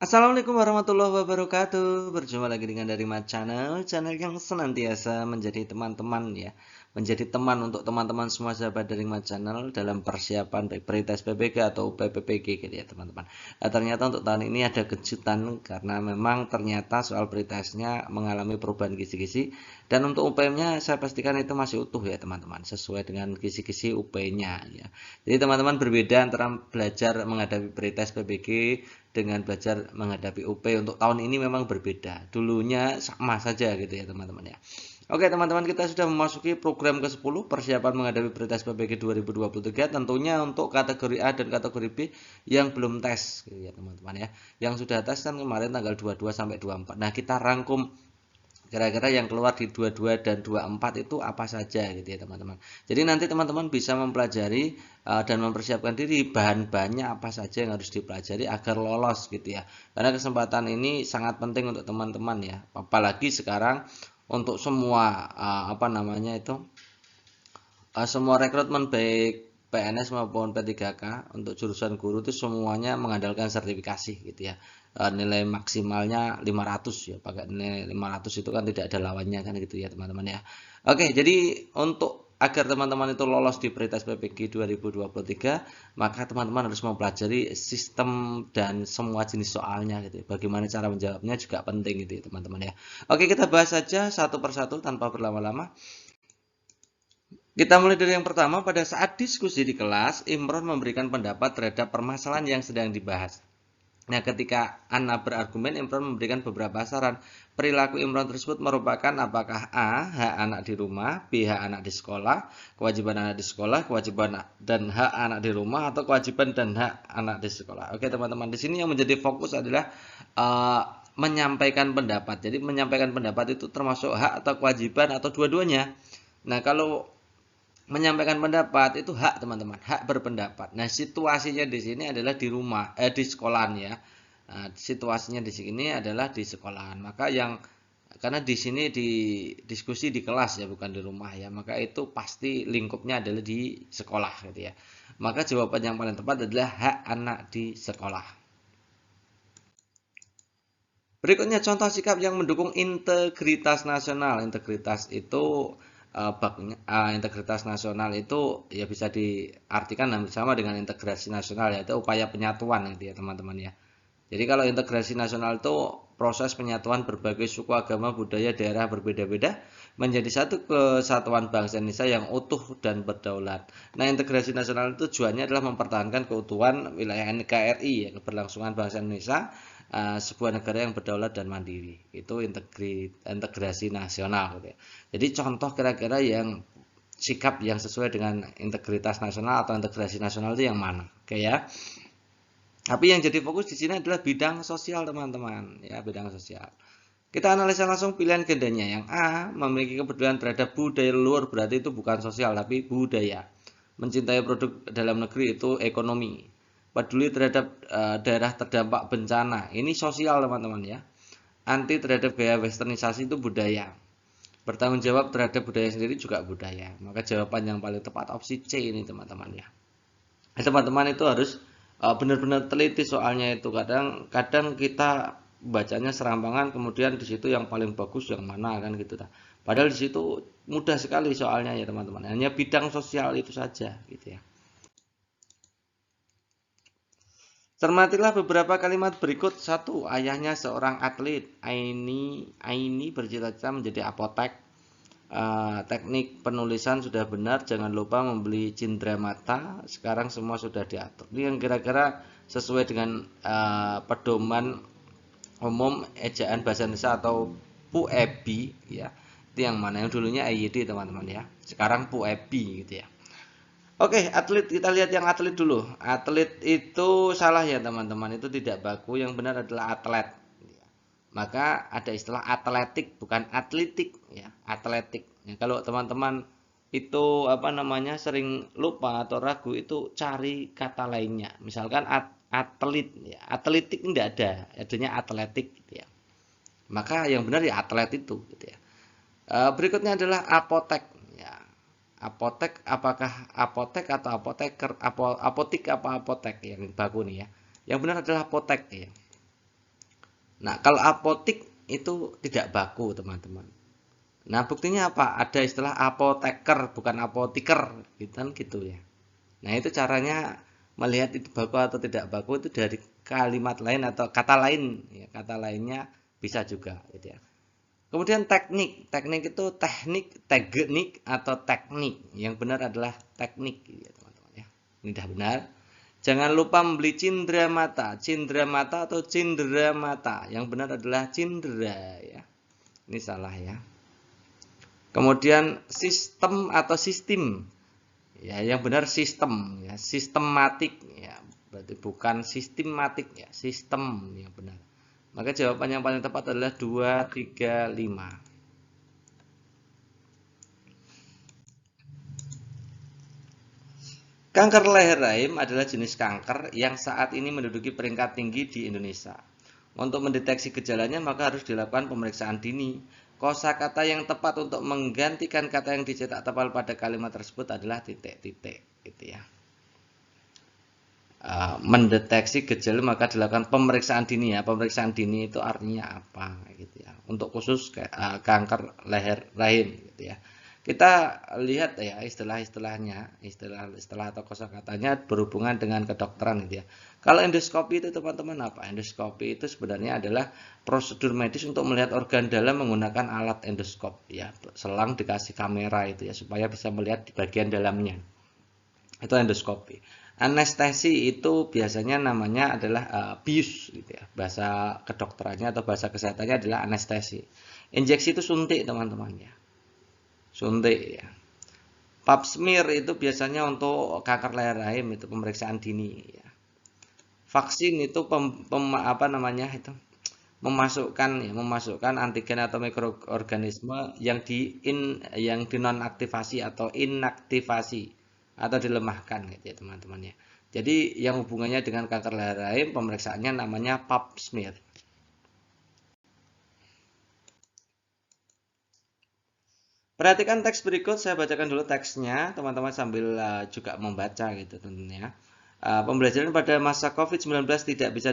Assalamualaikum warahmatullahi wabarakatuh. Berjumpa lagi dengan dari channel yang senantiasa menjadi teman-teman ya, menjadi teman untuk teman-teman semua sahabat dari channel dalam persiapan baik pre-tes PPG atau PPPG gitu ya teman-teman. Nah, ternyata untuk tahun ini ada kejutan karena memang ternyata soal pre-tesnya mengalami perubahan kisi-kisi dan untuk UPM-nya saya pastikan itu masih utuh ya teman-teman, sesuai dengan kisi-kisi UP-nya ya. Jadi teman-teman berbeda antara belajar menghadapi pre-tes PPG dengan belajar menghadapi UP untuk tahun ini memang berbeda. Dulunya sama saja gitu ya teman-teman ya. Oke teman-teman, kita sudah memasuki program ke-10 persiapan menghadapi pre-tes PPG 2023, tentunya untuk kategori A dan kategori B yang belum tes gitu ya teman-teman ya. Yang sudah tes kan kemarin tanggal 22 sampai 24. Nah, kita rangkum kira-kira yang keluar di 22 dan 24 itu apa saja gitu ya teman-teman. Jadi nanti teman-teman bisa mempelajari dan mempersiapkan diri bahan-bahannya apa saja yang harus dipelajari agar lolos gitu ya. Karena kesempatan ini sangat penting untuk teman-teman ya. Apalagi sekarang untuk semua semua rekrutmen baik PNS maupun P3K untuk jurusan guru itu semuanya mengandalkan sertifikasi gitu ya. Nilai maksimalnya 500 ya, pakai nilai 500 itu kan tidak ada lawannya kan gitu ya teman-teman ya. Oke, jadi untuk agar teman-teman itu lolos di Pretest PPG 2023, maka teman-teman harus mempelajari sistem dan semua jenis soalnya gitu ya. Bagaimana cara menjawabnya juga penting gitu ya teman-teman ya. Oke, kita bahas saja satu persatu tanpa berlama-lama. Kita mulai dari yang pertama, pada saat diskusi di kelas, Imron memberikan pendapat terhadap permasalahan yang sedang dibahas. Nah, ketika Anna berargumen, Imron memberikan beberapa saran. Perilaku Imron tersebut merupakan apakah A, hak anak di rumah, B, hak anak di sekolah, kewajiban anak di sekolah, kewajiban dan hak anak di rumah, atau kewajiban dan hak anak di sekolah. Oke, teman-teman, di sini yang menjadi fokus adalah uh, menyampaikan pendapat. Jadi, menyampaikan pendapat itu termasuk hak atau kewajiban atau dua-duanya. Nah, kalau menyampaikan pendapat itu hak teman-teman, hak berpendapat. Nah, situasinya di sini adalah di rumah, di sekolahan ya. Nah, situasinya di sini adalah di sekolahan. Maka yang karena di sini di diskusi di kelas ya, bukan di rumah ya. Maka itu pasti lingkupnya adalah di sekolah gitu ya. Maka jawaban yang paling tepat adalah hak anak di sekolah. Berikutnya contoh sikap yang mendukung integritas nasional. Integritas itu integritas nasional itu ya bisa diartikan sama dengan integrasi nasional, yaitu upaya penyatuan gitu ya teman-teman ya. Jadi kalau integrasi nasional itu proses penyatuan berbagai suku, agama, budaya, daerah berbeda-beda menjadi satu kesatuan bangsa Indonesia yang utuh dan berdaulat. Nah, integrasi nasional itu tujuannya adalah mempertahankan keutuhan wilayah NKRI, ya, keberlangsungan bangsa Indonesia, sebuah negara yang berdaulat dan mandiri. Itu integrasi nasional gitu ya. Jadi contoh kira-kira yang sikap yang sesuai dengan integritas nasional atau integrasi nasional itu yang mana? Oke ya. Tapi yang jadi fokus di sini adalah bidang sosial teman-teman, ya bidang sosial. Kita analisa langsung pilihan gendanya. Yang A, memiliki kepedulian terhadap budaya leluhur, berarti itu bukan sosial tapi budaya. Mencintai produk dalam negeri itu ekonomi. Peduli terhadap daerah terdampak bencana, ini sosial teman-teman ya. Anti terhadap gaya westernisasi itu budaya. Bertanggung jawab terhadap budaya sendiri juga budaya. Maka jawaban yang paling tepat opsi C ini teman-teman ya. Teman-teman itu harus benar-benar teliti soalnya itu. Kadang kita bacanya serampangan, kemudian di situ yang paling bagus yang mana kan gitu. Padahal di situ mudah sekali soalnya ya teman-teman. Hanya bidang sosial itu saja gitu ya. Cermatilah beberapa kalimat berikut. Satu, ayahnya seorang atlet. Aini bercita-cita menjadi apotek. Teknik penulisan sudah benar, jangan lupa membeli cindera mata. Sekarang semua sudah diatur. Ini yang kira-kira sesuai dengan pedoman umum ejaan bahasa Indonesia atau PUEBI ya. Itu yang mana? Yang dulunya EYD teman-teman ya. Sekarang PUEBI gitu ya. Oke, atlet, kita lihat yang atlet dulu. Atlet itu salah ya teman-teman, itu tidak baku. Yang benar adalah atlet. Maka ada istilah atletik, bukan atletik ya, atletik. Ya, kalau teman-teman itu sering lupa atau ragu, itu cari kata lainnya. Misalkan atlet ya, atletik tidak ada, adanya atletik gitu ya. Maka yang benar ya atlet itu gitu ya. Berikutnya adalah apotek ya. Apotek, apakah apotek atau apoteker, apotik apa apotek yang baku nih ya. Yang benar adalah apotek ya. Nah, kalau apotik itu tidak baku, teman-teman. Nah, buktinya apa? Ada istilah apoteker, bukan apotiker, gitu kan gitu ya. Nah, itu caranya melihat itu baku atau tidak baku itu dari kalimat lain atau kata lain, ya, kata lainnya bisa juga, gitu ya. Kemudian teknik, teknik itu teknik atau teknik. Yang benar adalah teknik, gitu ya, teman-teman ya. Ini sudah benar. Jangan lupa membeli cindera mata atau cindera mata. Yang benar adalah cindera ya. Ini salah ya. Kemudian sistem atau sistem. Ya, yang benar sistem ya, sistematik ya. Berarti bukan sistematik ya, sistem yang benar. Maka jawaban yang paling tepat adalah 2, 3, 5. Kanker leher rahim adalah jenis kanker yang saat ini menduduki peringkat tinggi di Indonesia. Untuk mendeteksi gejalanya maka harus dilakukan pemeriksaan dini. Kosakata yang tepat untuk menggantikan kata yang dicetak tebal pada kalimat tersebut adalah titik-titik, gitu ya. Mendeteksi gejala maka dilakukan pemeriksaan dini ya. Pemeriksaan dini itu artinya apa, gitu ya. Untuk khusus kanker leher rahim, gitu ya. Kita lihat ya istilah-istilahnya, istilah atau kosakatanya berhubungan dengan kedokteran gitu ya. Kalau endoskopi itu teman-teman apa? Endoskopi itu sebenarnya adalah prosedur medis untuk melihat organ dalam menggunakan alat endoskop ya. Selang dikasih kamera itu ya supaya bisa melihat di bagian dalamnya. Itu endoskopi. Anestesi itu biasanya namanya adalah bius gitu ya. Bahasa kedokterannya atau bahasa kesehatannya adalah anestesi. Injeksi itu suntik teman-teman ya. Suntik ya. Pap smear itu biasanya untuk kanker leher rahim itu pemeriksaan dini ya. Vaksin itu apa namanya itu memasukkan antigen atau mikroorganisme yang dinonaktivasi atau inaktivasi atau dilemahkan gitu ya teman-teman ya. Jadi yang hubungannya dengan kanker leher rahim pemeriksaannya namanya pap smear. Perhatikan teks berikut, saya bacakan dulu teksnya, teman-teman sambil juga membaca gitu tentunya. Pembelajaran pada masa COVID-19 tidak bisa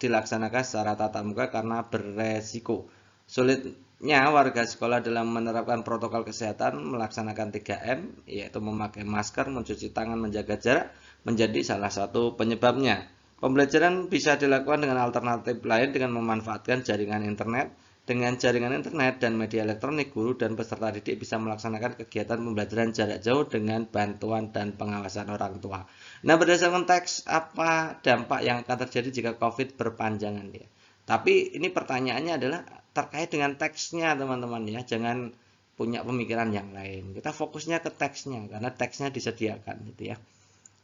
dilaksanakan secara tatap muka karena beresiko. Sulitnya warga sekolah dalam menerapkan protokol kesehatan melaksanakan 3M, yaitu memakai masker, mencuci tangan, menjaga jarak, menjadi salah satu penyebabnya. Pembelajaran bisa dilakukan dengan alternatif lain dengan memanfaatkan jaringan internet. Dengan jaringan internet dan media elektronik, guru dan peserta didik bisa melaksanakan kegiatan pembelajaran jarak jauh dengan bantuan dan pengawasan orang tua. Nah, berdasarkan teks apa dampak yang akan terjadi jika COVID berpanjangan ya. Tapi ini pertanyaannya adalah terkait dengan teksnya teman-teman ya. Jangan punya pemikiran yang lain. Kita fokusnya ke teksnya karena teksnya disediakan gitu ya.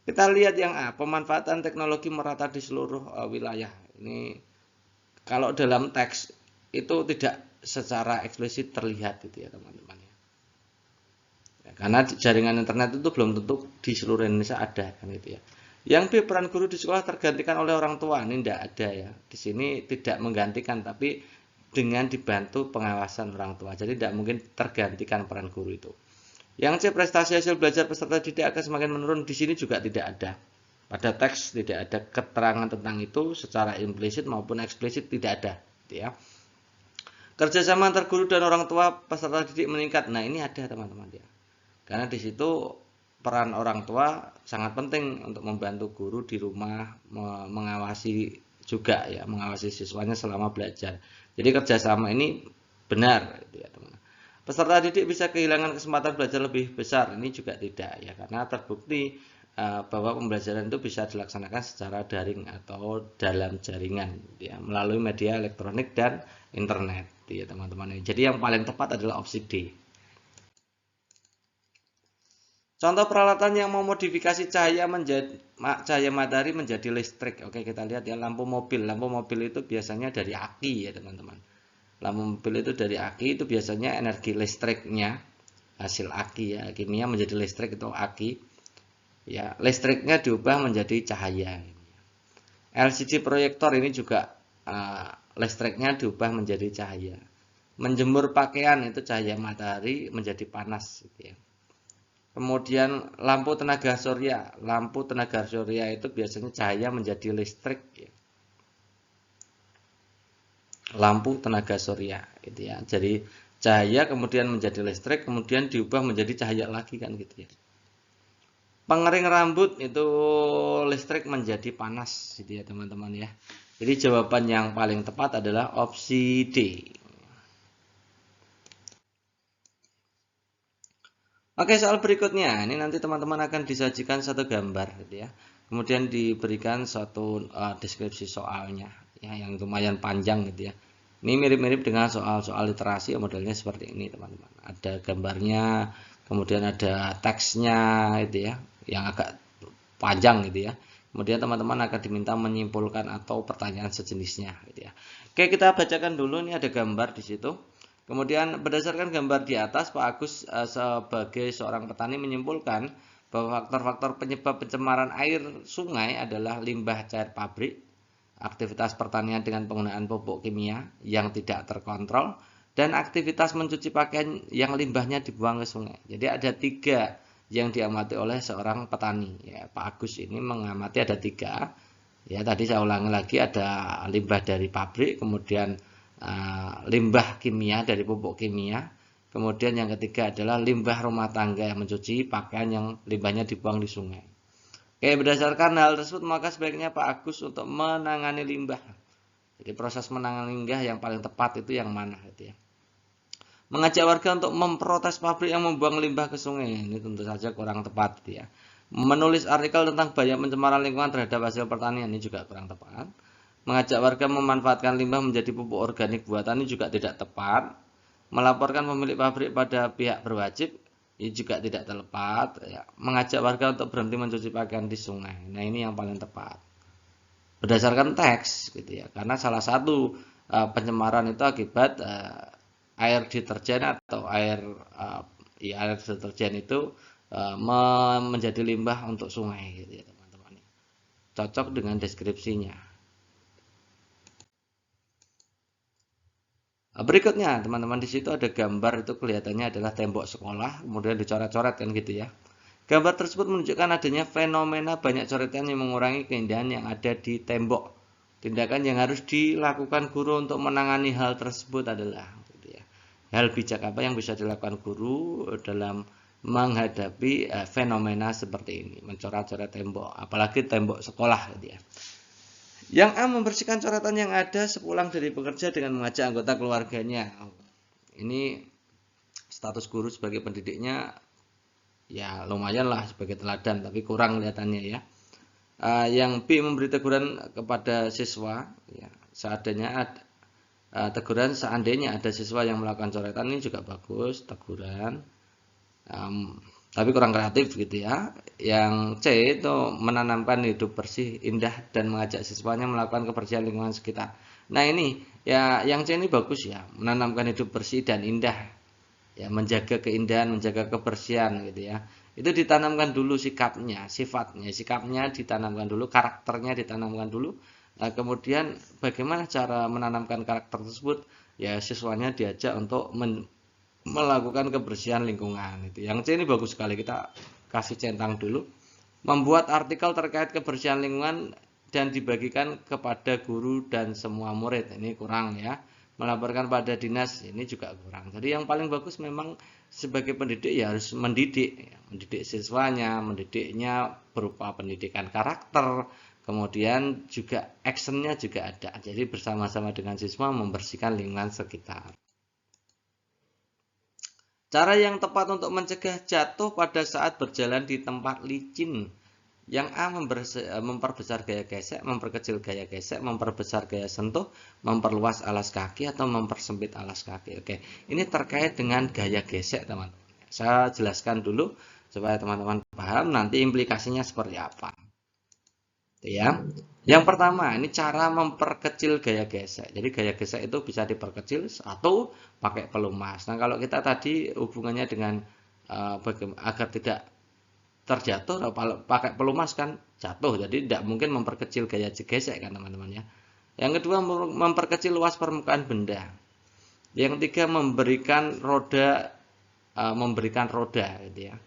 Kita lihat yang A, pemanfaatan teknologi merata di seluruh wilayah. Ini kalau dalam teks itu tidak secara eksplisit terlihat gitu ya teman-teman ya. Karena jaringan internet itu belum tentu di seluruh Indonesia ada kan gitu ya. Yang B, peran guru di sekolah tergantikan oleh orang tua. Ini tidak ada ya. Di sini tidak menggantikan tapi dengan dibantu pengawasan orang tua. Jadi tidak mungkin tergantikan peran guru itu. Yang C, prestasi hasil belajar peserta didik akan semakin menurun. Di sini juga tidak ada. Pada teks tidak ada keterangan tentang itu secara implisit maupun eksplisit tidak ada gitu ya. Kerjasama antar guru dan orang tua peserta didik meningkat. Nah, ini ada teman-teman ya. Karena di situ peran orang tua sangat penting untuk membantu guru di rumah mengawasi juga ya, mengawasi siswanya selama belajar. Jadi kerjasama ini benar gitu ya, teman. Peserta didik bisa kehilangan kesempatan belajar lebih besar. Ini juga tidak ya, karena terbukti bahwa pembelajaran itu bisa dilaksanakan secara daring atau dalam jaringan ya, melalui media elektronik dan internet ya teman-teman. Jadi yang paling tepat adalah opsi D. Contoh peralatan yang memodifikasi cahaya matahari menjadi listrik. Oke, kita lihat ya lampu mobil. Lampu mobil itu biasanya dari aki ya teman-teman. Lampu mobil itu dari aki, itu biasanya energi listriknya hasil aki ya, kimia menjadi listrik itu aki. Ya, listriknya diubah menjadi cahaya. LCD proyektor ini juga listriknya diubah menjadi cahaya. Menjemur pakaian itu cahaya matahari menjadi panas gitu ya. Kemudian lampu tenaga surya itu biasanya cahaya menjadi listrik ya. lampu tenaga surya gitu ya. Jadi cahaya kemudian menjadi listrik, kemudian diubah menjadi cahaya lagi kan gitu ya. Pengering rambut itu listrik menjadi panas gitu ya teman-teman ya. Jadi jawaban yang paling tepat adalah opsi D. Oke, soal berikutnya. Ini nanti teman-teman akan disajikan satu gambar gitu ya. Kemudian diberikan suatu deskripsi soalnya ya yang lumayan panjang gitu ya. Ini mirip-mirip dengan soal-soal literasi, modelnya seperti ini teman-teman. Ada gambarnya, kemudian ada teksnya gitu ya, yang agak panjang gitu ya. Kemudian teman-teman akan diminta menyimpulkan atau pertanyaan sejenisnya gitu ya. Oke, kita bacakan dulu. Ini ada gambar di situ. Kemudian berdasarkan gambar di atas, Pak Agus sebagai seorang petani menyimpulkan bahwa faktor-faktor penyebab pencemaran air sungai adalah limbah cair pabrik, aktivitas pertanian dengan penggunaan pupuk kimia yang tidak terkontrol, dan aktivitas mencuci pakaian yang limbahnya dibuang ke sungai. Jadi ada 3 yang diamati oleh seorang petani. Ya, Pak Agus ini mengamati ada 3. Ya, tadi saya ulangi lagi, ada limbah dari pabrik, kemudian limbah kimia dari pupuk kimia, kemudian yang ketiga adalah limbah rumah tangga yang mencuci pakaian yang limbahnya dibuang di sungai. Oke, berdasarkan hal tersebut maka sebaiknya Pak Agus untuk menangani limbah. Jadi proses menangani limbah yang paling tepat itu yang mana gitu ya. Mengajak warga untuk memprotes pabrik yang membuang limbah ke sungai, ini tentu saja kurang tepat gitu ya. Menulis artikel tentang bahaya pencemaran lingkungan terhadap hasil pertanian, ini juga kurang tepat. Mengajak warga memanfaatkan limbah menjadi pupuk organik buatan, ini juga tidak tepat. Melaporkan pemilik pabrik pada pihak berwajib, ini juga tidak tepat ya. Mengajak warga untuk berhenti mencuci pakaian di sungai, nah ini yang paling tepat berdasarkan teks gitu ya, karena salah satu pencemaran itu akibat air deterjen atau air deterjen itu menjadi limbah untuk sungai gitu ya teman-teman. Cocok dengan deskripsinya. Berikutnya teman-teman, di situ ada gambar, itu kelihatannya adalah tembok sekolah kemudian dicoret-coret kan gitu ya. Gambar tersebut menunjukkan adanya fenomena banyak coretan yang mengurangi keindahan yang ada di tembok. Tindakan yang harus dilakukan guru untuk menangani hal tersebut adalah gitu ya. Hal bijak apa yang bisa dilakukan guru dalam menghadapi fenomena seperti ini, mencoret-coret tembok, apalagi tembok sekolah gitu ya. Yang A, membersihkan coretan yang ada sepulang dari bekerja dengan mengajak anggota keluarganya. Ini status guru sebagai pendidiknya ya lumayan lah sebagai teladan, tapi kurang kelihatannya ya. Yang B, memberi teguran kepada siswa ya, teguran seandainya ada siswa yang melakukan coretan, ini juga bagus teguran. Tapi kurang kreatif gitu ya. Yang C itu menanamkan hidup bersih, indah, dan mengajak siswanya melakukan kebersihan lingkungan sekitar. Nah ini ya, yang C ini bagus ya, menanamkan hidup bersih dan indah, ya menjaga keindahan, menjaga kebersihan gitu ya. Itu ditanamkan dulu sikapnya ditanamkan dulu, karakternya ditanamkan dulu. Nah, kemudian bagaimana cara menanamkan karakter tersebut? Ya siswanya diajak untuk melakukan kebersihan lingkungan itu. Yang C ini bagus sekali, kita kasih centang dulu. Membuat artikel terkait kebersihan lingkungan dan dibagikan kepada guru dan semua murid, ini kurang ya. Melaporkan pada dinas, ini juga kurang. Jadi yang paling bagus memang sebagai pendidik ya harus mendidik siswanya, mendidiknya berupa pendidikan karakter, kemudian juga actionnya juga ada. Jadi bersama-sama dengan siswa membersihkan lingkungan sekitar. Cara yang tepat untuk mencegah jatuh pada saat berjalan di tempat licin. Yang A, memperbesar gaya gesek, memperkecil gaya gesek, memperbesar gaya sentuh, memperluas alas kaki, atau mempersempit alas kaki. Oke, ini terkait dengan gaya gesek teman-teman. Saya jelaskan dulu supaya teman-teman paham nanti implikasinya seperti apa. Ya. Yang pertama, ini cara memperkecil gaya gesek. Jadi gaya gesek itu bisa diperkecil atau pakai pelumas. Nah, kalau kita tadi hubungannya dengan agar tidak terjatuh, pakai pelumas kan jatuh. Jadi tidak mungkin memperkecil gaya gesek kan teman-teman ya. Yang kedua, memperkecil luas permukaan benda. Yang ketiga, memberikan roda gitu ya.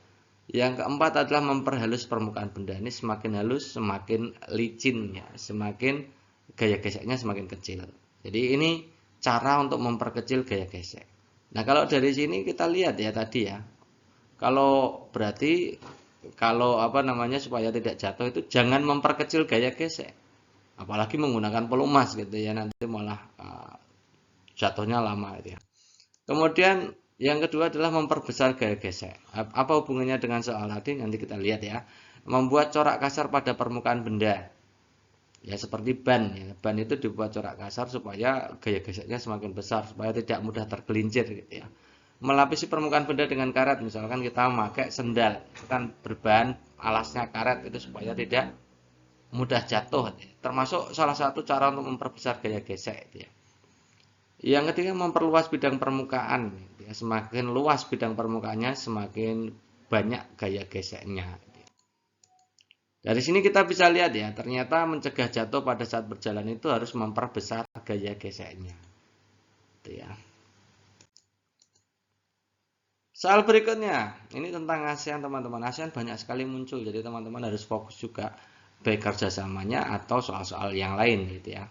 Yang keempat adalah memperhalus permukaan benda. Ini semakin halus, semakin licin ya, semakin gaya geseknya semakin kecil. Jadi ini cara untuk memperkecil gaya gesek. Nah, kalau dari sini kita lihat ya tadi ya. Kalau berarti kalau apa namanya supaya tidak jatuh itu jangan memperkecil gaya gesek. Apalagi menggunakan pelumas gitu ya, nanti malah jatuhnya lama gitu ya. Kemudian yang kedua adalah memperbesar gaya gesek. Apa hubungannya dengan soal tadi? Nanti kita lihat ya. Membuat corak kasar pada permukaan benda. Ya seperti ban ya. Ban itu dibuat corak kasar supaya gaya geseknya semakin besar, supaya tidak mudah tergelincir gitu ya. Melapisi permukaan benda dengan karet, misalkan kita memakai sendal, kan berbahan alasnya karet itu supaya tidak mudah jatuh. Termasuk salah satu cara untuk memperbesar gaya gesek itu ya. Yang ketiga memperluas bidang permukaan. Ya, semakin luas bidang permukaannya, semakin banyak gaya geseknya. Dari sini kita bisa lihat ya, ternyata mencegah jatuh pada saat berjalan itu harus memperbesar gaya geseknya. Itu ya. Soal berikutnya, ini tentang ASEAN teman-teman. ASEAN banyak sekali muncul, jadi teman-teman harus fokus juga baik kerjasamanya atau soal-soal yang lain gitu ya.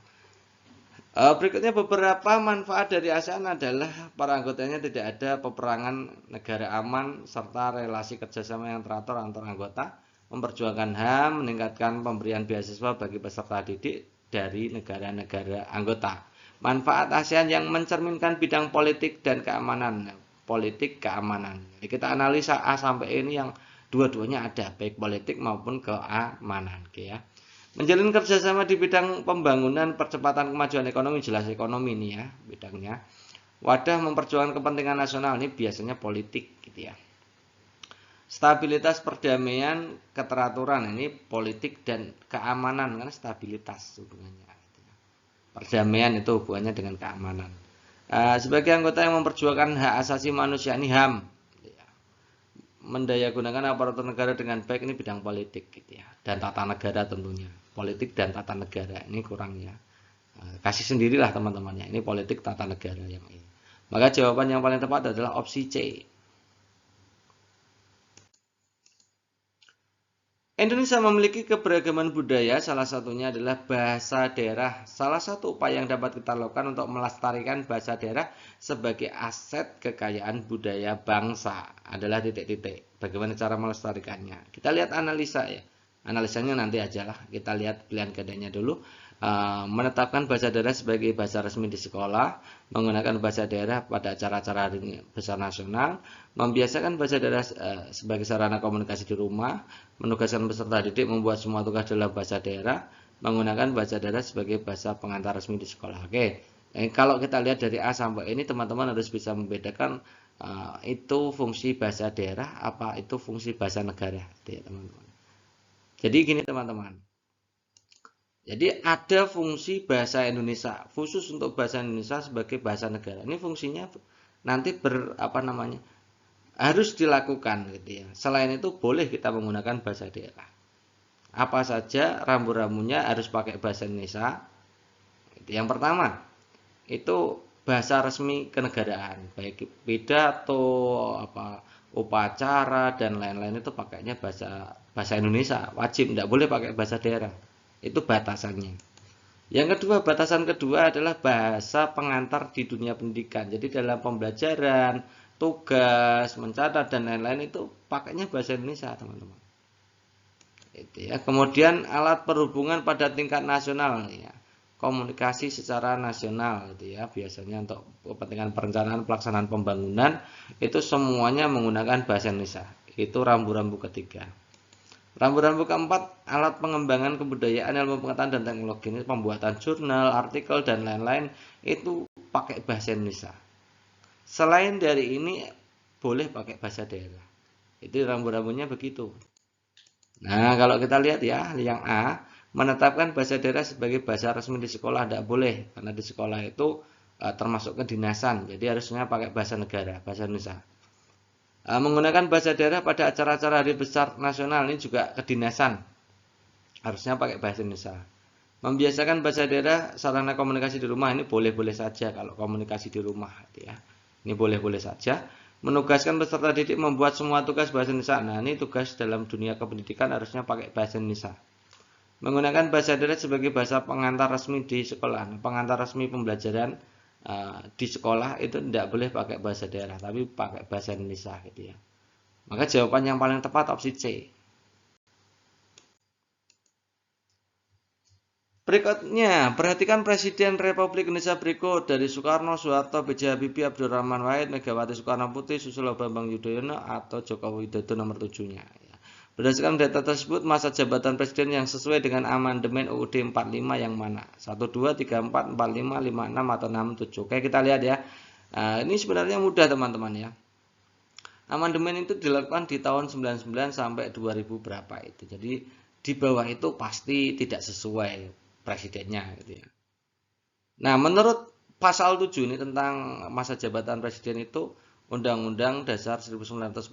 Berikutnya beberapa manfaat dari ASEAN adalah para anggotanya tidak ada peperangan, negara aman, serta relasi kerjasama yang teratur antar anggota, memperjuangkan HAM, meningkatkan pemberian beasiswa bagi peserta didik dari negara-negara anggota. Manfaat ASEAN yang mencerminkan bidang politik dan keamanan. Politik keamanan. Jadi kita analisa A sampai E ini yang dua-duanya ada, baik politik maupun keamanan. Oke ya. Menjalin kerjasama di bidang pembangunan percepatan kemajuan ekonomi, jelas ekonomi ini ya bidangnya. Wadah memperjuangkan kepentingan nasional, ini biasanya politik gitu ya. Stabilitas perdamaian keteraturan, ini politik dan keamanan karena stabilitas hubungannya. Perdamaian itu hubungannya dengan keamanan. Sebagai anggota yang memperjuangkan hak asasi manusia, ini HAM. Mendayagunakan aparatur negara dengan baik, ini bidang politik gitu ya, dan tata negara tentunya. Politik dan tata negara ini kurangnya. Kasih sendirilah teman-temannya, ini politik tata negara yang ini. Maka jawaban yang paling tepat adalah opsi C. Indonesia memiliki keberagaman budaya, salah satunya adalah bahasa daerah. Salah satu upaya yang dapat kita lakukan untuk melestarikan bahasa daerah sebagai aset kekayaan budaya bangsa adalah titik-titik. Bagaimana cara melestarikannya? Kita lihat analisa ya. Analisanya nanti aja lah. Kita lihat pilihan gandanya dulu. Menetapkan bahasa daerah sebagai bahasa resmi di sekolah, menggunakan bahasa daerah pada acara-acara hari besar nasional, membiasakan bahasa daerah sebagai sarana komunikasi di rumah, menugaskan peserta didik membuat semua tugas dalam bahasa daerah, menggunakan bahasa daerah sebagai bahasa pengantar resmi di sekolah. Oke, kalau kita lihat dari A sampai ini teman-teman harus bisa membedakan itu fungsi bahasa daerah apa itu fungsi bahasa negara, ya teman-teman. Jadi gini teman-teman. Jadi ada fungsi bahasa Indonesia khusus untuk bahasa Indonesia sebagai bahasa negara. Ini fungsinya nanti harus dilakukan gitu ya. Selain itu boleh kita menggunakan bahasa daerah. Apa saja rambu-rambunya harus pakai bahasa Indonesia. Yang pertama itu bahasa resmi kenegaraan, baik pidato, upacara dan lain-lain itu pakainya bahasa Indonesia. Wajib, tidak boleh pakai bahasa daerah. Itu batasannya. Yang kedua, batasan kedua adalah bahasa pengantar di dunia pendidikan. Jadi dalam pembelajaran, tugas, mencatat dan lain-lain itu pakainya bahasa Indonesia, teman-teman. Itu ya. Kemudian alat perhubungan pada tingkat nasional ya. Komunikasi secara nasional gitu ya. Biasanya untuk kepentingan perencanaan pelaksanaan pembangunan itu semuanya menggunakan bahasa Indonesia. Itu rambu-rambu ketiga. Rambu-rambu keempat, alat pengembangan kebudayaan, ilmu pengetahuan dan teknologi, ini pembuatan jurnal, artikel dan lain-lain itu pakai bahasa Indonesia. Selain dari ini boleh pakai bahasa daerah. Itu rambu-rambunya begitu. Nah, kalau kita lihat ya, yang A, menetapkan bahasa daerah sebagai bahasa resmi di sekolah tidak boleh karena di sekolah itu termasuk kedinasan. Jadi harusnya pakai bahasa negara, bahasa Indonesia. Menggunakan bahasa daerah pada acara-acara hari besar nasional ini juga kedinasan. Harusnya pakai bahasa Indonesia. Membiasakan bahasa daerah sarana komunikasi di rumah ini boleh-boleh saja kalau komunikasi di rumah ya. Ini boleh-boleh saja. Menugaskan peserta didik membuat semua tugas bahasa Indonesia. Nah, ini tugas dalam dunia kependidikan harusnya pakai bahasa Indonesia. Menggunakan bahasa daerah sebagai bahasa pengantar resmi di sekolah. Pengantar resmi pembelajaran di sekolah itu tidak boleh pakai bahasa daerah, tapi pakai bahasa Indonesia gitu ya. Maka jawaban yang paling tepat opsi C. Berikutnya, perhatikan Presiden Republik Indonesia berikut dari Soekarno, Soeharto, B.J. Habibie, Abdurrahman Wahid, Megawati Soekarno Putri, Susilo Bambang Yudhoyono, atau Joko Widodo nomor 7-nya. Berdasarkan data tersebut, masa jabatan presiden yang sesuai dengan amandemen UUD 45 yang mana? 1, 2, 3, 4, 45, 56, atau 67. Oke, kita lihat ya. Ini sebenarnya mudah teman-teman ya. Amandemen itu dilakukan di tahun 99 sampai 2000 berapa itu. Jadi di bawah itu pasti tidak sesuai presidennya gitu ya. Nah, menurut pasal 7 ini tentang masa jabatan presiden itu Undang-Undang Dasar 1945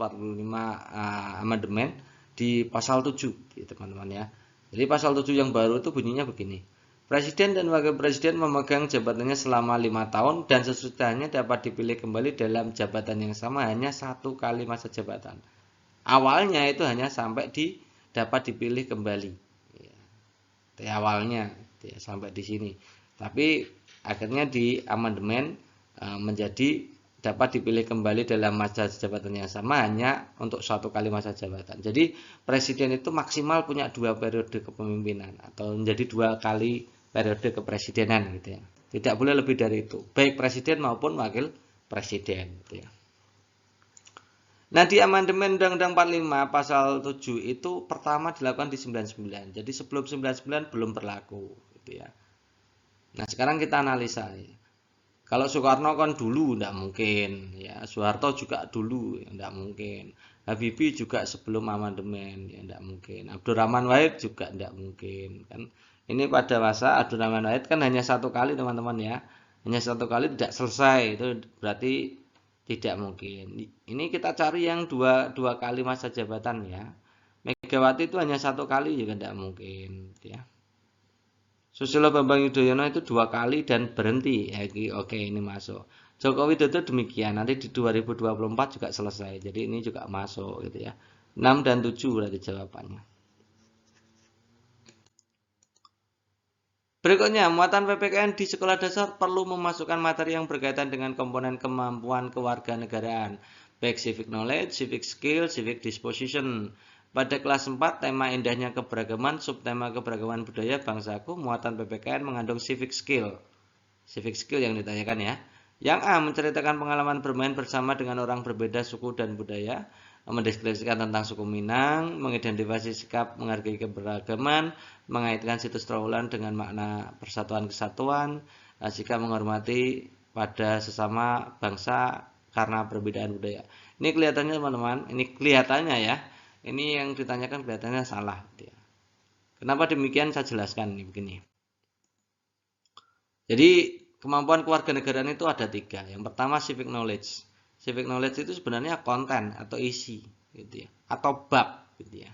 amandemen di pasal 7 gitu teman-teman ya. Jadi pasal 7 yang baru itu bunyinya begini. Presiden dan wakil presiden memegang jabatannya selama 5 tahun dan sesudahnya dapat dipilih kembali dalam jabatan yang sama hanya 1 kali masa jabatan. Awalnya itu hanya sampai dapat dipilih kembali. Ya, awalnya ya, sampai di sini. Tapi akhirnya di amandemen menjadi dapat dipilih kembali dalam masa jabatan yang sama hanya untuk 1 kali masa jabatan. Jadi presiden itu maksimal punya 2 periode kepemimpinan atau menjadi 2 kali periode kepresidenan gitu ya. Tidak boleh lebih dari itu, baik presiden maupun wakil presiden gitu ya. Nah, di amandemen Undang-Undang 45 pasal 7 itu pertama dilakukan di 99. Jadi sebelum 99 belum berlaku gitu ya. Nah, sekarang kita analisa ya. Kalau Soekarno kan dulu tidak mungkin, ya Soeharto juga dulu, ya tidak mungkin. Habibie juga sebelum amandemen, ya tidak mungkin. Abdurrahman Wahid juga tidak mungkin. Kan ini pada masa Abdurrahman Wahid kan hanya 1 kali teman-teman ya, hanya 1 kali tidak selesai, itu berarti tidak mungkin. Ini kita cari yang dua kali masa jabatan ya. Megawati itu hanya 1 kali juga tidak mungkin, ya. Susilo Bambang Yudhoyono itu 2 kali dan berhenti. Ya, oke, ini masuk. Joko Widodo demikian. Nanti di 2024 juga selesai. Jadi ini juga masuk gitu ya. 6 dan 7 berarti jawabannya. Berikutnya, muatan PPKN di sekolah dasar perlu memasukkan materi yang berkaitan dengan komponen kemampuan kewarganegaraan, baik civic knowledge, civic skill, civic disposition. Pada kelas 4, tema indahnya keberagaman, subtema keberagaman budaya bangsaku, muatan PPKN mengandung civic skill. Civic skill yang ditanyakan ya. Yang A, menceritakan pengalaman bermain bersama dengan orang berbeda suku dan budaya, mendeskripsikan tentang suku Minang, mengidentifikasi sikap menghargai keberagaman, mengaitkan situs Trawulan dengan makna persatuan kesatuan, sikap menghormati pada sesama bangsa karena perbedaan budaya. Ini kelihatannya teman-teman, ini kelihatannya ya, ini yang ditanyakan kelihatannya salah. Kenapa demikian saya jelaskan ini begini. Jadi kemampuan kewarganegaraan itu ada 3. Yang pertama civic knowledge. Civic knowledge itu sebenarnya konten atau isi gitu ya, atau bab gitu ya.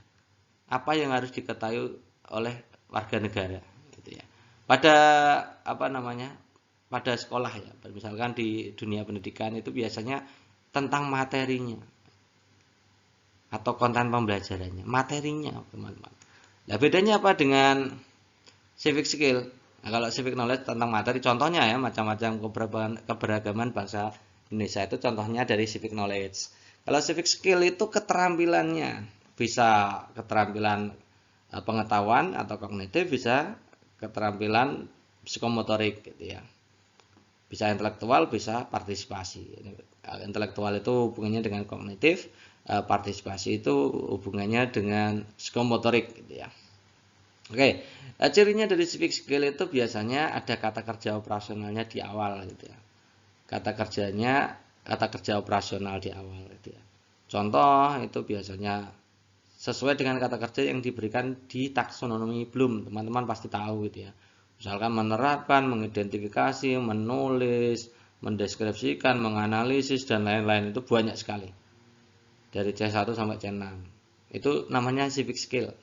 Apa yang harus diketahui oleh warga negara gitu ya. Pada pada sekolah ya, misalkan di dunia pendidikan itu biasanya tentang materinya atau konten pembelajarannya, materinya teman-teman. Nah, bedanya apa dengan civic skill? Nah, kalau civic knowledge tentang materi, contohnya ya macam-macam keberagaman bangsa Indonesia itu contohnya dari civic knowledge. Kalau civic skill itu keterampilannya, bisa keterampilan pengetahuan atau kognitif, bisa keterampilan psikomotorik gitu ya. Bisa intelektual, bisa partisipasi. Intelektual itu hubungannya dengan kognitif, partisipasi itu hubungannya dengan psikomotorik gitu ya. Oke, cirinya dari civic skill itu biasanya ada kata kerja operasionalnya di awal gitu ya. Kata kerja operasional di awal gitu ya. Contoh itu biasanya sesuai dengan kata kerja yang diberikan di taksonomi Bloom, teman-teman pasti tahu gitu ya. Misalkan menerapkan, mengidentifikasi, menulis, mendeskripsikan, menganalisis dan lain-lain itu banyak sekali. Dari C1 sampai C6. Itu namanya civic skill.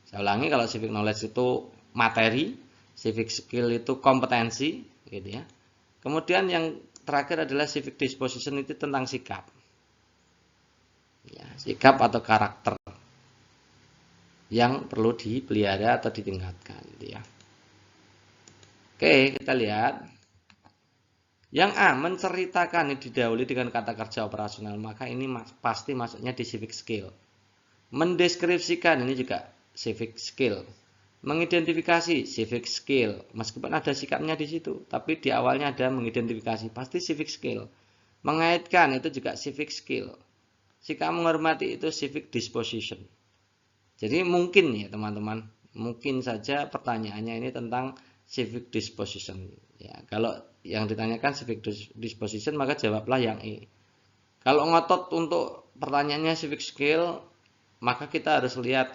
Saya ulangi, kalau civic knowledge itu materi, civic skill itu kompetensi, gitu ya. Kemudian yang terakhir adalah civic disposition, itu tentang sikap, ya, sikap atau karakter yang perlu dipelihara atau ditingkatkan, gitu ya. Oke, kita lihat. Yang A menceritakan didahului dengan kata kerja operasional, maka ini pasti masuknya di civic skill. Mendeskripsikan ini juga civic skill. Mengidentifikasi civic skill, meskipun ada sikapnya di situ, tapi di awalnya ada mengidentifikasi, pasti civic skill. Mengaitkan itu juga civic skill. Sikap menghormati itu civic disposition. Jadi mungkin ya teman-teman, mungkin saja pertanyaannya ini tentang civic disposition. Ya, kalau yang ditanyakan civic disposition maka jawablah yang E. Kalau ngotot untuk pertanyaannya civic skill, maka kita harus lihat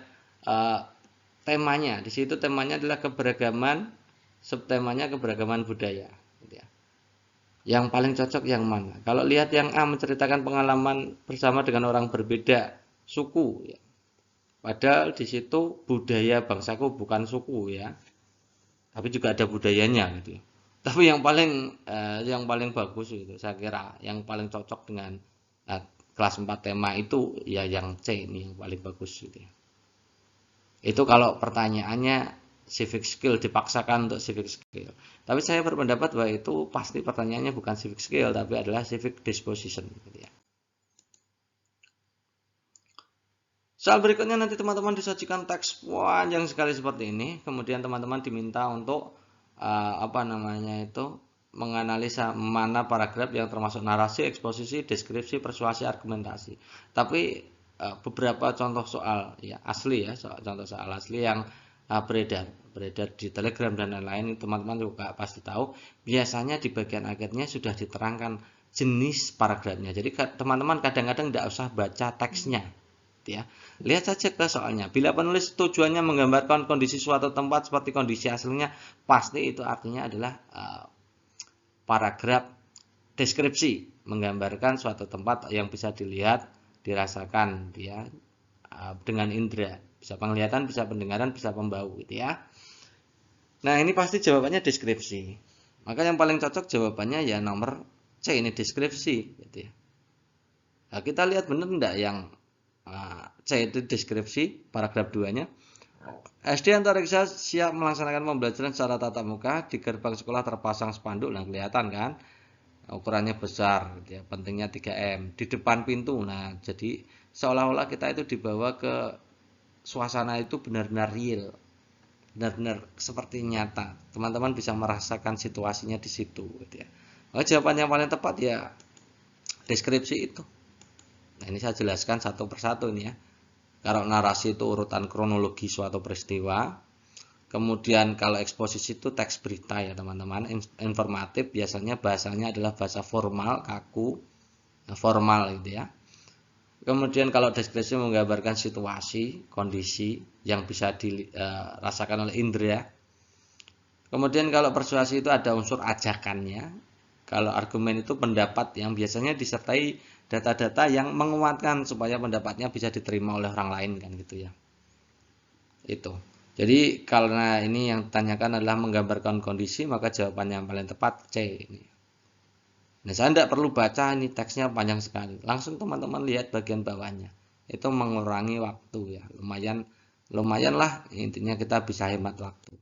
temanya. Di situ temanya adalah keberagaman, subtemanya keberagaman budaya. Yang paling cocok yang mana? Kalau lihat yang A menceritakan pengalaman bersama dengan orang berbeda suku, ya. Padahal di situ budaya bangsaku bukan suku ya, tapi juga ada budayanya gitu. Tapi yang paling bagus itu saya kira yang paling cocok dengan kelas 4 tema itu ya yang C ini yang paling bagus gitu. Itu kalau pertanyaannya civic skill dipaksakan untuk civic skill. Tapi saya berpendapat bahwa itu pasti pertanyaannya bukan civic skill tapi adalah civic disposition gitu ya. Soal berikutnya nanti teman-teman disajikan teks panjang sekali seperti ini. Kemudian teman-teman diminta untuk menganalisa mana paragraf yang termasuk narasi, eksposisi, deskripsi, persuasi, argumentasi. Tapi beberapa contoh soal ya asli ya, contoh soal asli yang beredar di Telegram dan lain-lain, teman-teman juga pasti tahu. Biasanya di bagian akhirnya sudah diterangkan jenis paragrafnya. Jadi teman-teman kadang-kadang tidak usah baca teksnya. Ya. Lihat saja ke soalnya. Bila penulis tujuannya menggambarkan kondisi suatu tempat seperti kondisi aslinya, pasti itu artinya adalah paragraf deskripsi, menggambarkan suatu tempat yang bisa dilihat, dirasakan ya, dengan indera, bisa penglihatan, bisa pendengaran, bisa pembau gitu ya. Nah, ini pasti jawabannya deskripsi. Maka yang paling cocok jawabannya ya nomor C, ini deskripsi gitu ya. Nah, kita lihat benar enggak yang C itu deskripsi, paragraf 2-nya. SD Antariksa siap melaksanakan pembelajaran secara tatap muka. Di gerbang sekolah terpasang spanduk, nah kelihatan kan, ukurannya besar, ya, pentingnya 3M. Di depan pintu, nah jadi seolah-olah kita itu dibawa ke suasana itu benar-benar real, benar-benar seperti nyata. Teman-teman bisa merasakan situasinya di situ, gitu ya. Jawaban yang paling tepat ya deskripsi itu. Nah, ini saya jelaskan satu persatu ini ya. Kalau narasi itu urutan kronologi suatu peristiwa. Kemudian kalau eksposisi itu teks berita ya teman-teman. Informatif biasanya bahasanya adalah bahasa formal, kaku, formal gitu ya. Kemudian kalau deskripsi menggambarkan situasi, kondisi yang bisa dirasakan oleh indera. Kemudian kalau persuasi itu ada unsur ajakannya. Kalau argumen itu pendapat yang biasanya disertai data-data yang menguatkan supaya pendapatnya bisa diterima oleh orang lain kan gitu ya. Itu. Jadi karena ini yang ditanyakan adalah menggambarkan kondisi, maka jawaban yang paling tepat C ini. Nah, saya tidak perlu baca ini teksnya panjang sekali. Langsung teman-teman lihat bagian bawahnya. Itu mengurangi waktu ya. Lumayan lah, intinya kita bisa hemat waktu.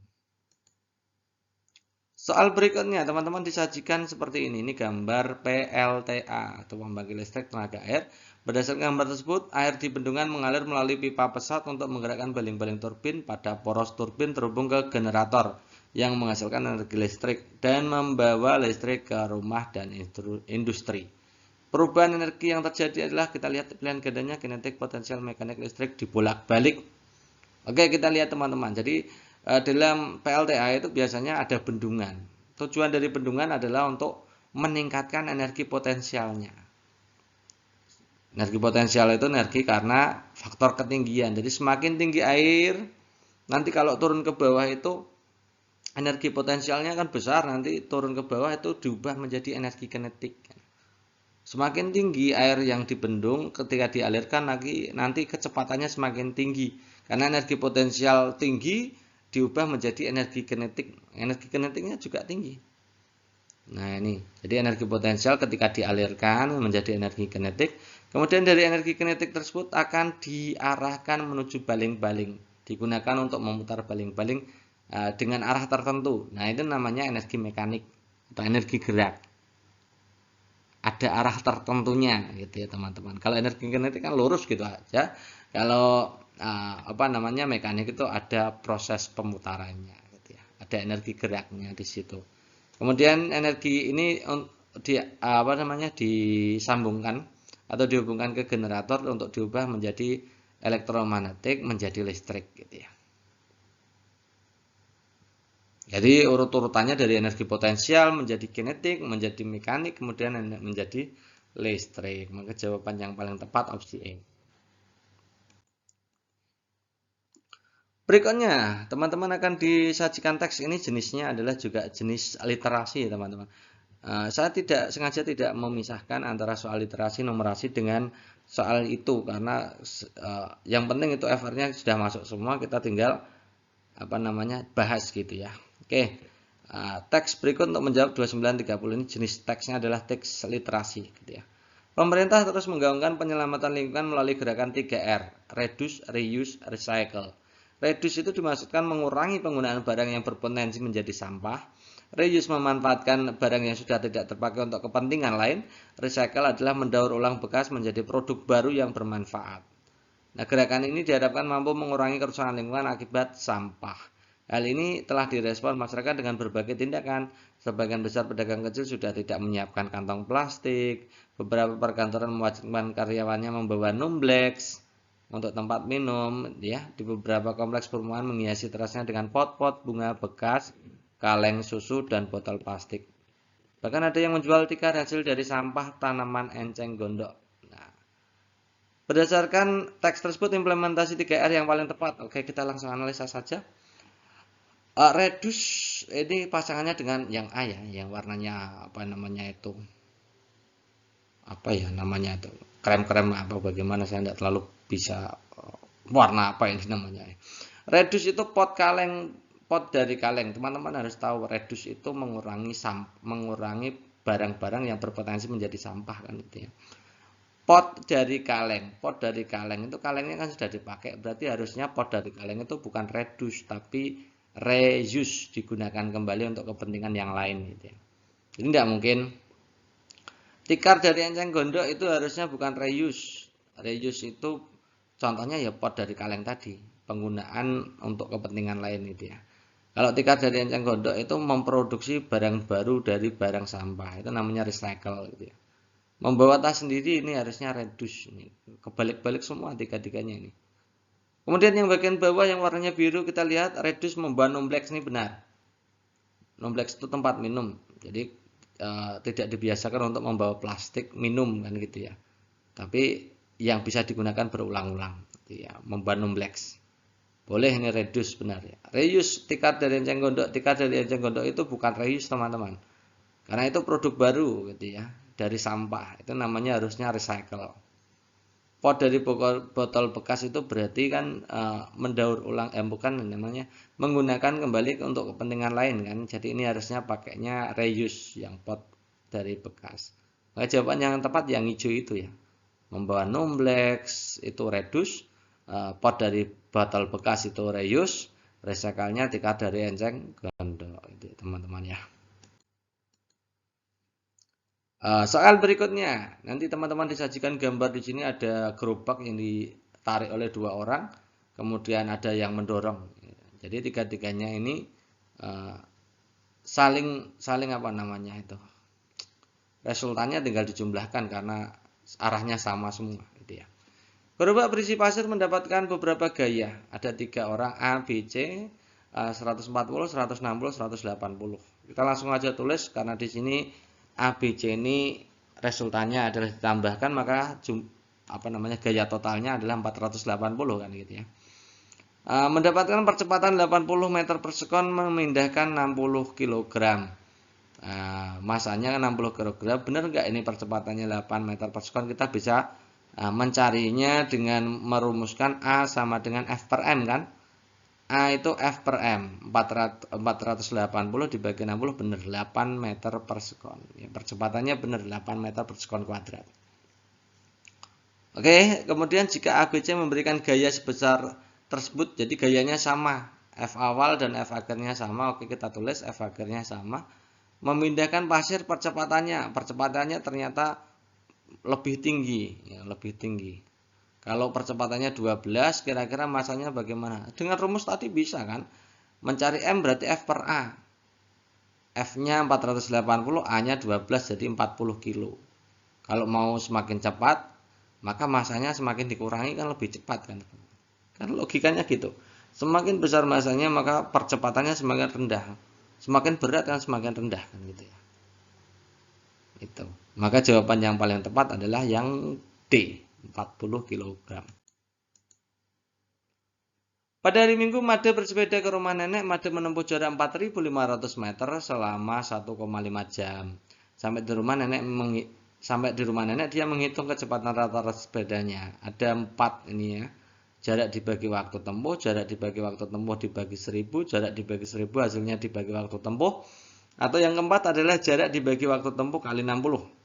Soal berikutnya teman-teman disajikan seperti ini gambar PLTA atau pembangkit listrik tenaga air. Berdasarkan gambar tersebut, air di bendungan mengalir melalui pipa pesat untuk menggerakkan baling-baling turbin. Pada poros turbin terhubung ke generator yang menghasilkan energi listrik dan membawa listrik ke rumah dan industri. Perubahan energi yang terjadi adalah kita lihat pilihan gandanya kinetik, potensial, mekanik listrik dibolak-balik. Oke, kita lihat teman-teman. Jadi dalam PLTA itu biasanya ada bendungan. Tujuan dari bendungan adalah untuk meningkatkan energi potensialnya. Energi potensial itu energi karena faktor ketinggian. Jadi semakin tinggi air, nanti kalau turun ke bawah itu energi potensialnya kan besar, nanti turun ke bawah itu diubah menjadi energi kinetik. Semakin tinggi air yang dibendung, ketika dialirkan nanti kecepatannya semakin tinggi. Karena energi potensial tinggi diubah menjadi energi kinetik. Energi kinetiknya juga tinggi. Nah ini, jadi energi potensial ketika dialirkan menjadi energi kinetik. Kemudian dari energi kinetik tersebut akan diarahkan menuju baling-baling. Digunakan untuk memutar baling-baling dengan arah tertentu. Nah itu namanya energi mekanik atau energi gerak. ada arah tertentunya gitu ya teman-teman. Kalau energi kinetik kan lurus gitu aja. Kalau apa namanya mekanik itu ada proses pemutarannya gitu ya. Ada energi geraknya di situ. Kemudian energi ini di apa namanya disambungkan atau dihubungkan ke generator untuk diubah menjadi elektromagnetik menjadi listrik gitu ya. Jadi urut-urutannya dari energi potensial menjadi kinetik, menjadi mekanik, kemudian menjadi listrik. Maka jawaban yang paling tepat opsi E. Berikutnya, teman-teman akan disajikan teks ini jenisnya adalah juga jenis literasi, teman-teman. Saya sengaja tidak memisahkan antara soal literasi numerasi dengan soal itu karena yang penting itu FR-nya sudah masuk semua, kita tinggal apa namanya bahas gitu ya. Oke. Teks berikut untuk menjawab 2930 ini jenis teksnya adalah teks literasi gitu ya. Pemerintah terus menggaungkan penyelamatan lingkungan melalui gerakan 3R, reduce, reuse, recycle. Reduce itu dimaksudkan mengurangi penggunaan barang yang berpotensi menjadi sampah. Reuse memanfaatkan barang yang sudah tidak terpakai untuk kepentingan lain. Recycle adalah mendaur ulang bekas menjadi produk baru yang bermanfaat. Nah, gerakan ini diharapkan mampu mengurangi kerusakan lingkungan akibat sampah. Hal ini telah direspon masyarakat dengan berbagai tindakan. Sebagian besar pedagang kecil sudah tidak menyiapkan kantong plastik. Beberapa perkantoran mewajibkan karyawannya membawa numblex untuk tempat minum, ya. Di beberapa kompleks perumahan menghiasi terasnya dengan pot-pot bunga bekas, kaleng susu, dan botol plastik. Bahkan ada yang menjual tikar hasil dari sampah tanaman enceng gondok. Nah, berdasarkan teks tersebut, implementasi 3R yang paling tepat. Oke, kita langsung analisa saja. Reduce ini pasangannya dengan yang A ya, yang warnanya apa namanya itu? Apa ya namanya itu? Krem-krem apa bagaimana saya tidak terlalu bisa warna apa ini namanya. Reduce itu pot dari kaleng. Teman-teman harus tahu reduce itu mengurangi barang-barang yang berpotensi menjadi sampah kan itu ya. Pot dari kaleng itu kalengnya kan sudah dipakai, berarti harusnya pot dari kaleng itu bukan reduce tapi reuse, digunakan kembali untuk kepentingan yang lain gitu ya. Jadi tidak mungkin tikar dari enceng gondok itu harusnya bukan reuse. Reuse itu contohnya ya pot dari kaleng tadi, penggunaan untuk kepentingan lain gitu ya. Kalau tikar dari enceng gondok itu memproduksi barang baru dari barang sampah, itu namanya recycle gitu ya. Membawa tas sendiri ini harusnya reduce, ini kebalik-balik semua tiga-tiganya ini. Kemudian yang bagian bawah yang warnanya biru kita lihat reduce membawa numblex, ini benar. Numblex itu tempat minum, jadi tidak dibiasakan untuk membawa plastik minum kan gitu ya. Tapi yang bisa digunakan berulang-ulang, gitu ya, membawa numblex. Boleh ini reduce benar ya. Reuse tikar dari enceng gondok, itu bukan reuse teman-teman. Karena itu produk baru gitu ya, dari sampah. Itu namanya harusnya recycle. Pot dari botol bekas itu berarti kan mendaur ulang, bukan namanya menggunakan kembali untuk kepentingan lain kan. Jadi ini harusnya pakainya reuse yang pot dari bekas. Maka jawaban yang tepat yang hijau itu ya. Membawa numblex itu reduce, pot dari botol bekas itu reuse, recycle-nya tikar dari enceng gondok itu teman-teman ya. Soal berikutnya, nanti teman-teman disajikan gambar di sini ada gerobak yang ditarik oleh dua orang, kemudian ada yang mendorong. Jadi tiga-tiganya ini saling apa namanya itu. Resultannya tinggal dijumlahkan karena arahnya sama semua, gitu ya. Gerobak berisi pasir mendapatkan beberapa gaya. Ada 3 orang A, B, C, 140, 160, 180. Kita langsung aja tulis karena di sini A, B, C ini resultannya adalah ditambahkan, maka gaya totalnya adalah 480 kan gitu ya. Mendapatkan percepatan 80 meter per sekon memindahkan 60 kg. Masanya 60 kg. Benar nggak ini percepatannya 8 meter per sekon? Kita bisa mencarinya dengan merumuskan A sama dengan F per M kan. A itu F per M, 480 dibagi 60 benar 8 meter per sekon. Ya, percepatannya benar 8 meter per sekon kuadrat. Oke, kemudian jika ABC memberikan gaya sebesar tersebut, jadi gayanya sama, F awal dan F akhirnya sama. Oke, kita tulis F akhirnya sama. memindahkan pasir percepatannya ternyata lebih tinggi, ya, lebih tinggi. Kalau percepatannya 12, kira-kira masanya bagaimana? Dengan rumus tadi bisa kan? Mencari M berarti F per A. F-nya 480, A-nya 12, jadi 40 kilo. Kalau mau semakin cepat, maka masanya semakin dikurangi kan lebih cepat kan? Kan logikanya gitu. Semakin besar masanya maka percepatannya semakin rendah. Semakin berat kan semakin rendah kan gitu ya. Itu. Maka jawaban yang paling tepat adalah yang D, 40 kg. Pada hari Minggu, Made bersepeda ke rumah nenek. Made menempuh jarak 4.500 meter selama 1,5 jam. Sampai di rumah nenek dia menghitung kecepatan rata-rata sepedanya. Ada 4 ini ya. Jarak dibagi waktu tempuh, jarak dibagi waktu tempuh dibagi 1000, jarak dibagi 1000 hasilnya dibagi waktu tempuh. Atau yang keempat adalah jarak dibagi waktu tempuh kali 60.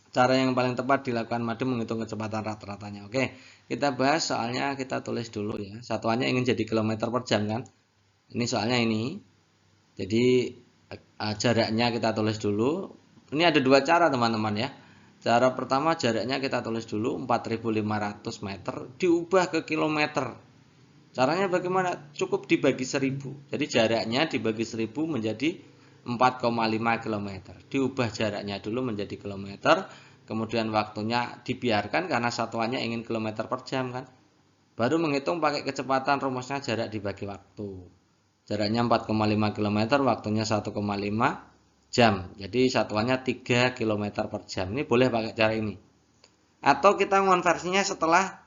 Cara yang paling tepat dilakukan Made menghitung kecepatan rata-ratanya. Oke, kita bahas soalnya, kita tulis dulu ya. Satuannya ingin jadi kilometer per jam kan. Ini soalnya ini. Jadi jaraknya kita tulis dulu. Ini ada dua cara teman-teman ya. Cara pertama jaraknya kita tulis dulu 4.500 meter diubah ke kilometer. Caranya bagaimana? Cukup dibagi 1000. Jadi jaraknya dibagi 1000 menjadi 4,5 km. Diubah jaraknya dulu menjadi kilometer, kemudian waktunya dibiarkan karena satuannya ingin kilometer per jam kan. Baru menghitung pakai kecepatan, rumusnya jarak dibagi waktu. Jaraknya 4,5 km, waktunya 1,5 jam. Jadi satuannya 3 km per jam. Ini boleh pakai cara ini. Atau kita konversinya setelah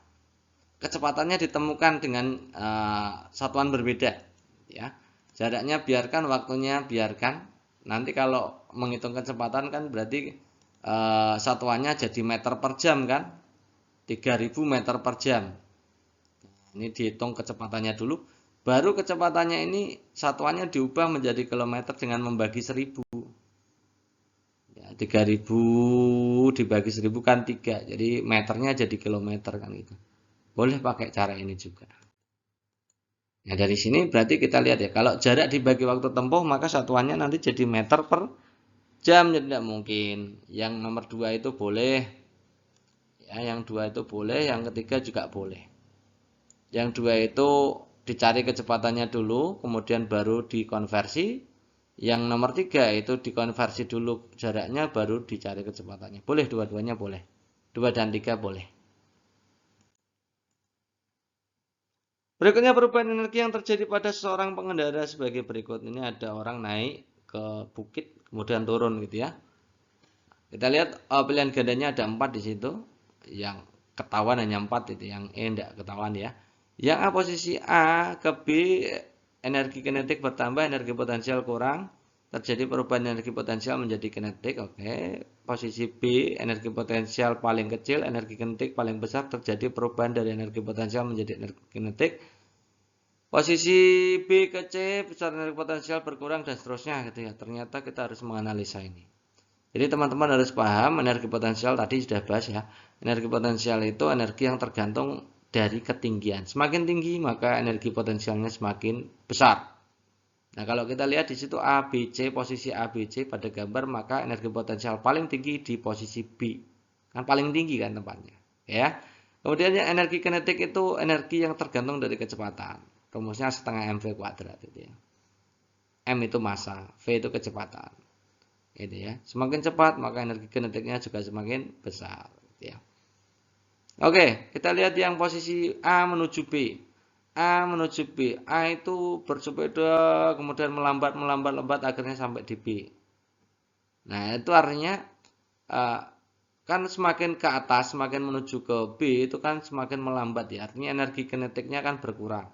kecepatannya ditemukan dengan satuan berbeda ya. Jaraknya biarkan, waktunya biarkan. Nanti kalau menghitung kecepatan kan berarti satuannya jadi meter per jam kan. 3000 meter per jam. Ini dihitung kecepatannya dulu. Baru kecepatannya ini satuannya diubah menjadi kilometer dengan membagi 1000. Ya, 3000 dibagi 1000 kan 3. Jadi meternya jadi kilometer kan gitu. Boleh pakai cara ini juga. Nah, dari sini berarti kita lihat ya, kalau jarak dibagi waktu tempuh maka satuannya nanti jadi meter per jam, jadi tidak mungkin. Yang nomor 2 itu boleh. Ya, yang 2 itu boleh, yang ketiga juga boleh. Yang 2 itu dicari kecepatannya dulu, kemudian baru dikonversi. Yang nomor 3 itu dikonversi dulu jaraknya, baru dicari kecepatannya. Boleh, dua-duanya boleh. 2 dan 3 boleh. Berikutnya perubahan energi yang terjadi pada seorang pengendara sebagai berikut. Ini ada orang naik ke bukit kemudian turun gitu ya. Kita lihat pilihan gandanya ada 4 di situ. Yang ketahuan hanya 4 itu, yang E tidak ketahuan ya. Yang A posisi A ke B energi kinetik bertambah, energi potensial kurang. Terjadi perubahan energi potensial menjadi kinetik. Oke. Posisi B energi potensial paling kecil, energi kinetik paling besar. Terjadi perubahan dari energi potensial menjadi energi kinetik. Posisi B ke C besar energi potensial berkurang dan seterusnya gitu ya. Ternyata kita harus menganalisa ini. Jadi teman-teman harus paham energi potensial tadi sudah bahas ya. Energi potensial itu energi yang tergantung dari ketinggian. Semakin tinggi maka energi potensialnya semakin besar. Nah, kalau kita lihat di situ A, B, C, posisi A, B, C pada gambar, maka energi potensial paling tinggi di posisi B. Kan paling tinggi kan tempatnya, ya. Kemudian yang energi kinetik itu energi yang tergantung dari kecepatan. Rumusnya setengah mv kuadrat itu ya. M itu massa, V itu kecepatan. Gitu ya. Semakin cepat maka energi kinetiknya juga semakin besar, gitu ya. Oke, kita lihat yang posisi A menuju B. A menuju B. A itu bersepeda kemudian melambat akhirnya sampai di B. Nah, itu artinya kan semakin ke atas, semakin menuju ke B itu kan semakin melambat ya. Artinya energi kinetiknya kan berkurang.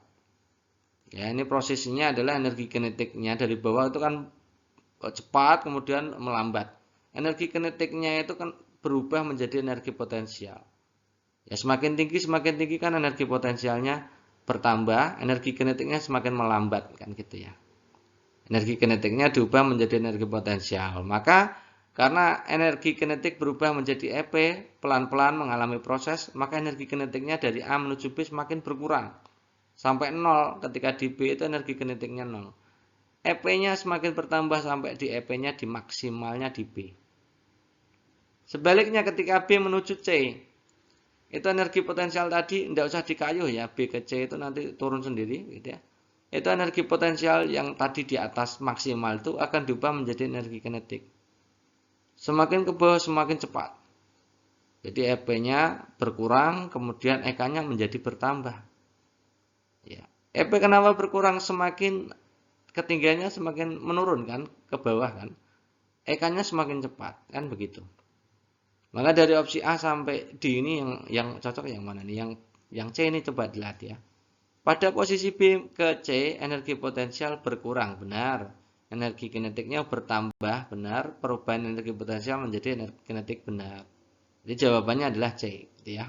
Ya, ini prosesnya adalah energi kinetiknya dari bawah itu kan cepat kemudian melambat. Energi kinetiknya itu kan berubah menjadi energi potensial. Ya, semakin tinggi kan energi potensialnya bertambah, energi kinetiknya semakin melambat kan gitu ya. Energi kinetiknya diubah menjadi energi potensial. Maka karena energi kinetik berubah menjadi EP, pelan-pelan mengalami proses, maka energi kinetiknya dari A menuju B semakin berkurang. Sampai 0, ketika di B itu energi kinetiknya 0. EP-nya semakin bertambah sampai di EP-nya di maksimalnya di B. Sebaliknya ketika B menuju C, itu energi potensial tadi tidak usah dikayuh ya, B ke C itu nanti turun sendiri gitu ya. Itu energi potensial yang tadi di atas maksimal itu akan diubah menjadi energi kinetik. Semakin ke bawah semakin cepat. Jadi EP-nya berkurang, kemudian EK-nya menjadi bertambah. Ya. EP kenapa berkurang? Semakin ketinggiannya semakin menurun kan, ke bawah kan. EK-nya semakin cepat, kan begitu. Maka dari opsi A sampai D ini yang cocok yang mana nih? Yang C ini coba dilihat ya. Pada posisi B ke C, energi potensial berkurang, benar. Energi kinetiknya bertambah, benar. Perubahan energi potensial menjadi energi kinetik, benar. Jadi jawabannya adalah C, gitu ya.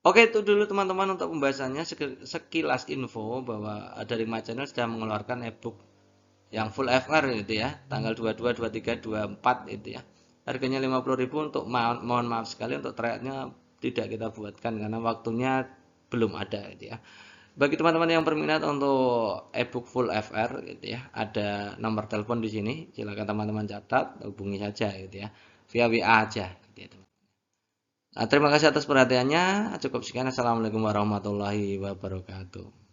Oke, itu dulu teman-teman untuk pembahasannya. Sekilas info bahwa dari My Channel sudah mengeluarkan ebook yang full FR gitu ya, tanggal 22, 23, 24 itu ya. Harganya 50.000 untuk mohon maaf sekali untuk trayeknya tidak kita buatkan karena waktunya belum ada gitu ya. Bagi teman-teman yang berminat untuk ebook full FR gitu ya, ada nomor telepon di sini, silakan teman-teman catat, hubungi saja gitu ya. Via WA aja gitu ya. Nah, terima kasih atas perhatiannya. Cukup sekian. Assalamualaikum warahmatullahi wabarakatuh.